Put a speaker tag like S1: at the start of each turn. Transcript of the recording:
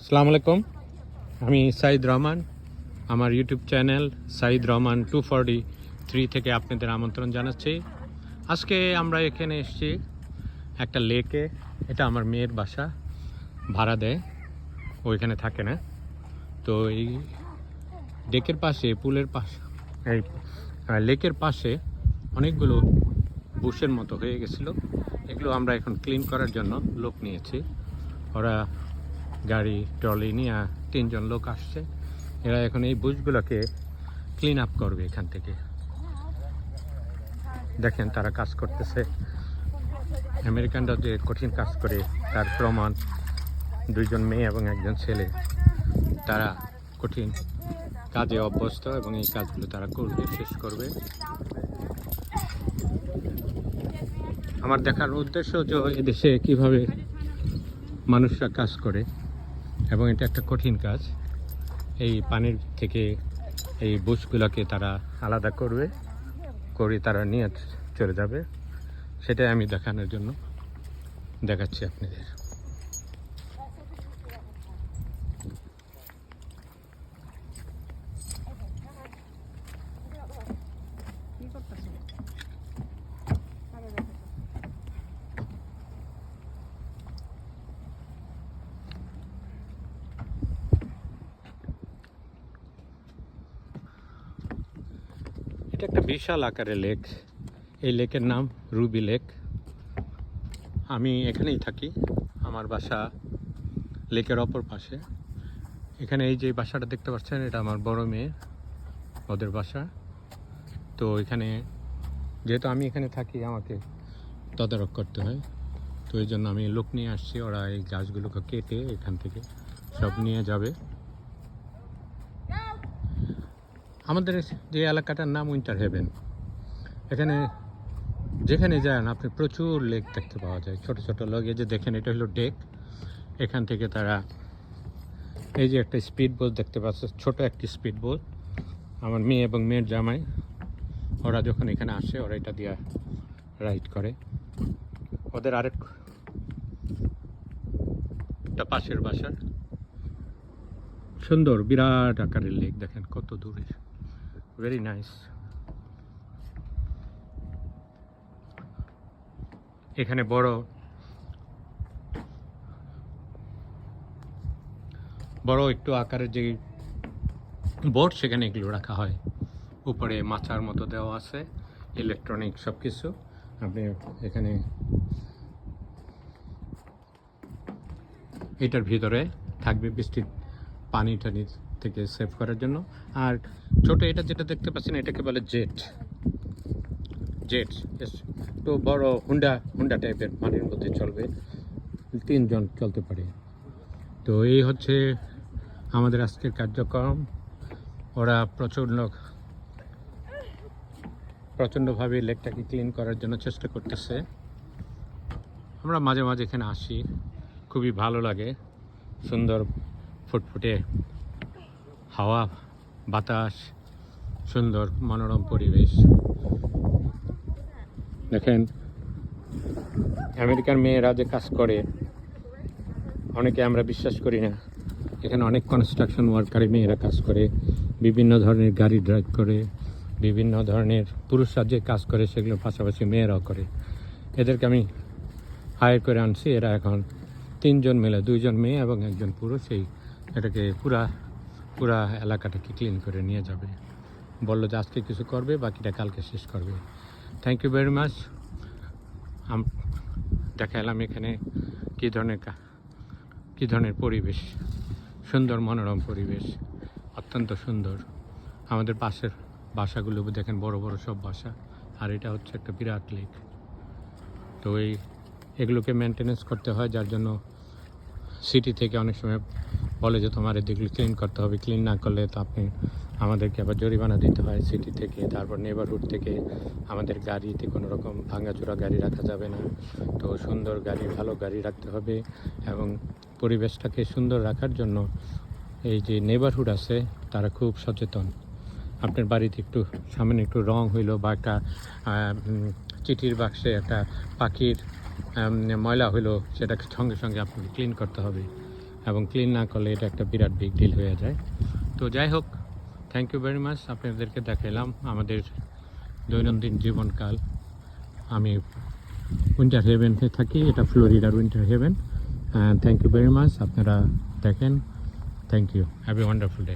S1: আসসালামু আলাইকুম। আমি সাইদ রহমান। আমার ইউটিউব চ্যানেল সাইদ রহমান 243 থেকে আপনাদের আমন্ত্রণ জানাচ্ছি। আজকে আমরা এখানে এসেছি একটা লেকে। এটা আমার মেয়ের বাসা, ভাড়া দেয়, ওইখানে থাকে না। তো এই লেকের পাশে, পুলের পাশে, এই লেকের পাশে অনেকগুলো বুশের মতো হয়ে গেছিলো। এগুলো আমরা এখন ক্লিন করার জন্য লোক নিয়েছি। ওরা গাড়ি ট্রলি নিয়ে 3 জন লোক আসছে। এরা এখন এই বুশগুলোকে ক্লিন আপ করবে এখান থেকে। দেখেন তারা কাজ করতেছে। আমেরিকানরা যে কঠিন কাজ করে তার প্রমাণ 2 জন মেয়ে এবং 1 জন ছেলে। তারা কঠিন কাজে অভ্যস্ত এবং এই কাজগুলো তারা করবে, শেষ করবে। আমার দেখার উদ্দেশ্য যে এদেশে কীভাবে মানুষরা কাজ করে এবং এটা একটা কঠিন কাজ। এই পানির থেকে এই বুশগুলোকে তারা আলাদা করবে, করে তারা নিয়ে চলে যাবে। সেটাই আমি দেখানোর জন্য দেখাচ্ছি আপনাদের। এটা একটা বিশাল আকারের লেক। এই লেকের নাম রুবি লেক। আমি এখানেই থাকি। আমার বাসা লেকের অপর পাশে। এখানে এই যে বাসাটা দেখতে পাচ্ছেন, এটা আমার বড় মেয়ে, ওদের বাসা। তো এখানে যেহেতু আমি এখানে থাকি, আমাকে তদারক করতে হয়। তো এই জন্য আমি লোক নিয়ে আসছি। ওরা এই গাছগুলোকে কেটে এখান থেকে সব নিয়ে যাবে। আমাদের যে এলাকাটার নাম উইন্টার হেভেন। এখানে যেখানে যান আপনি প্রচুর লেক দেখতে পাওয়া যায়, ছোট ছোট লেক। এই যে দেখেন, এটা হলো ডেক। এখান থেকে তারা এই যে একটা স্পিড বোট দেখতে পাচ্ছে, ছোট একটি স্পিড বোট। আমার মেয়ে এবং মেয়ের জামাই, ওরা যখন এখানে আসে ওরা এটা দিয়ে রাইড করে। ওদের আরেকটা পাশের বাসার সুন্দর বিরাট আকারের লেক, দেখেন কত দূরে, ভেরি নাইস। এখানে বড় একটু আকারের যে বোট, সেখানে এগুলো রাখা হয়। উপরে মাচার মতো দেওয়া আছে, ইলেকট্রনিক সব কিছু। আপনি এখানে এটার ভিতরে থাকবে বৃষ্টির পানি টানি থেকে সেভ করার জন্য। আর ছোট এটা যেটা দেখতে পাচ্ছেন, এটাকে বলে জেট। তো বড় হুন্ডা টাইপের, পানির মধ্যে চলবে, 3 জন চলতে পারে। তো এই হচ্ছে আমাদের আজকের কার্যক্রম। ওরা প্রচণ্ডভাবে লেকটাকে ক্লিন করার জন্য চেষ্টা করতেছে। আমরা মাঝে মাঝে এখানে আসি, খুবই ভালো লাগে। সুন্দর ফুটফুটে হাওয়া, বাতাস, সুন্দর মনোরম পরিবেশ। দেখেন আমেরিকার মেয়েরা যে কাজ করে, অনেকে আমরা বিশ্বাস করি না। এখানে অনেক কনস্ট্রাকশন ওয়ার্কারে মেয়েরা কাজ করে, বিভিন্ন ধরনের গাড়ি ড্রাইভ করে, বিভিন্ন ধরনের পুরুষরা যে কাজ করে সেগুলো পাশাপাশি মেয়েরাও করে। এদেরকে আমি হায়ার করে আনছি। এরা এখন 3 জন মিলে, 2 জন মেয়ে এবং 1 জন পুরুষ, এটাকে পুরা এলাকাটাকে ক্লিন করে নিয়ে যাবে। বললো যে আজকে কিছু করবে, বাকিটা কালকে শেষ করবে। Thank you very much. দেখালাম এখানে কী ধরনের পরিবেশ, সুন্দর মনোরম পরিবেশ, অত্যন্ত সুন্দর। আমাদের পাশের বাসাগুলো দেখেন, বড় বড় সব বাসা। আর এটা হচ্ছে একটা বিরাট লেক। তো এগুলোকে মেনটেনেন্স করতে হয়, যার জন্য সিটি থেকে অনেক সময় বলে যে তোমার এদিকগুলো ক্লিন করতে হবে। ক্লিন না করলে তো আমাদেরকে আবার জরিমানা দিতে হয় সিটি থেকে। তারপর নেবারহুড থেকে আমাদের গাড়িতে কোনো রকম ভাঙাচোরা গাড়ি রাখা যাবে না। তো সুন্দর গাড়ি, ভালো গাড়ি রাখতে হবে। এবং পরিবেশটাকে সুন্দর রাখার জন্য এই যে নেবারহুড আছে, তারা খুব সচেতন। আপনার বাড়িতে একটু সামনে একটু রং হইলো, বা একটা চিঠির বাক্সে একটা পাখির ময়লা হইলো, সেটাকে সঙ্গে সঙ্গে আপনাকে ক্লিন করতে হবে। এবং ক্লিন না করলে এটা একটা বিরাট বিগ ডিল হয়ে যায়। তো যাই হোক, থ্যাংক ইউ ভেরি মাচ। আপনাদেরকে দেখালাম আমাদের দৈনন্দিন জীবনকাল। আমি উইন্টার হেভেনে থাকি, এটা ফ্লোরিডার winter haven. Thank you very much. আপনারা দেখেন। Thank you. Have a wonderful day.